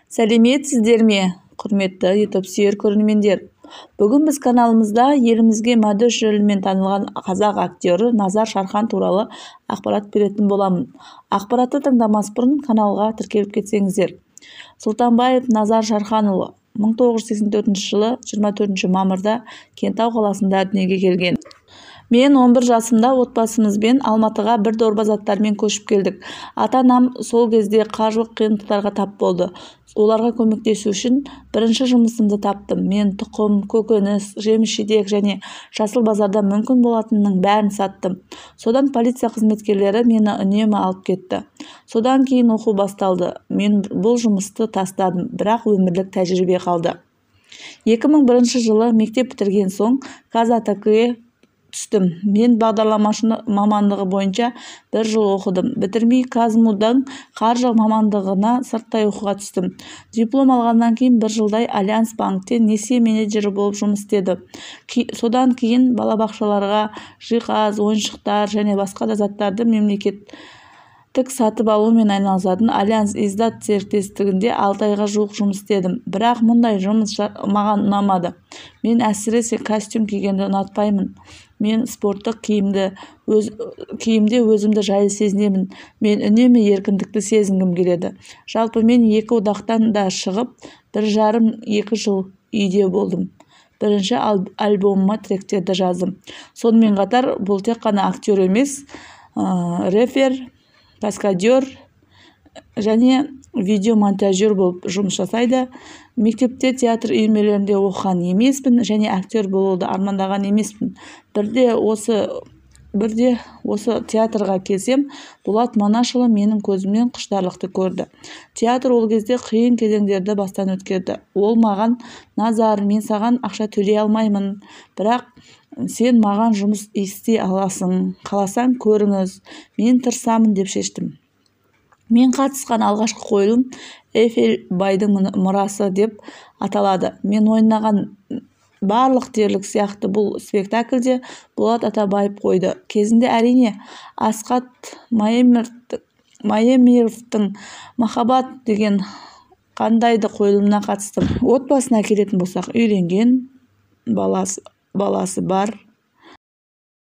Сәлеметсіздер ме, құрметті YouTube сүйер көрермендер. Бүгін біз каналымызда елімізге мәдіш рөлімен танылған қазақ актері Назар Шархан туралы ақпарат беретін боламын. Ақпаратты тыңдамас бұрын каналға тіркеліп кетсеңіздер. Сұлтанбаев Назар Шарханұлы 1984 жылы 24 мамырда Кентау қаласында дүниеге келген. Мен 11 жасымда отбасымызбен Алматыға бір дорба заттармен көшіп келдік. Ата-анам сол кезде қаржылық қиындықтарға тап болды. Оларға көмектесу үшін бірінші жұмысымды таптым. Мен тұқым, көкөніс, жеміс-жидек және жасыл базарда мүмкін болатынның бәрін саттым. Содан полиция қызметкерлері мені үнемі алып кетті. Содан кейін оқу басталды. Мен бұл жұмысты тастадым, бірақ өмірлік тәжірибе қалды. 2001 жылы мектеп бітірген соң КЗАТК-ге түстім. Мен бағдарламашы мамандығы бойынша бір жыл оқыдым. Бітірмей КазМУ-дан қаржы мамандығына сырттай оқуға түстім. Диплом алғаннан кейін бір жылдай Альянс банкте несие менеджері болып жұмыс істедім. Содан кейін балабақшаларға жиһаз, ойыншықтар және басқа да заттарды мемлекеттік сатып алумен айналысатын Альянс Издат серіктестігінде 6 айға жуық жұмыс істедім. Бірақ мұндай жұмыс маған ұнамады. Мен әсіресе костюм кигенді ұнатпаймын. Мен спорттық киімде өзімді жайлы сезінемін. Мен үнемі еркіндікті сезінгім келеді. Жалпы мен 2 одақтан да шығып, 1,5-2 жыл үйде болдым. Бірінші альбомыма тректерді жаздым. Сонымен қатар бұл тек қана актер емес, рэпер, каскадер және видеомонтажер болып жұмыс жасайды. Мектепте театр үйірмелерінде оқыған емеспін және актер болуды армандаған емеспін. Бірде осы театрға келсем, Болат Манашұлы менің көзімнен құштарлықты көрді. Театр ол кезде қиын кезеңдерді бастан өткерді. Ол маған: Назар, мен саған ақша төлей алмаймын, бірақ сен маған жұмыс істей аласың, қаласаң көріңіз, мен тырысамын деп шештім. Мен қатысқан алғашқы қойылым Эйфель байдың мұрасы деп аталады. Мен ойнаған барлық дерлік сияқты бұл спектакльде Болат Атабаев қойды. Кезінде әрине Асқат Маемировтың Махаббат деген қандайды қойылымына қатыстым. Отбасына келетін болсақ, үйленген, баласы бар.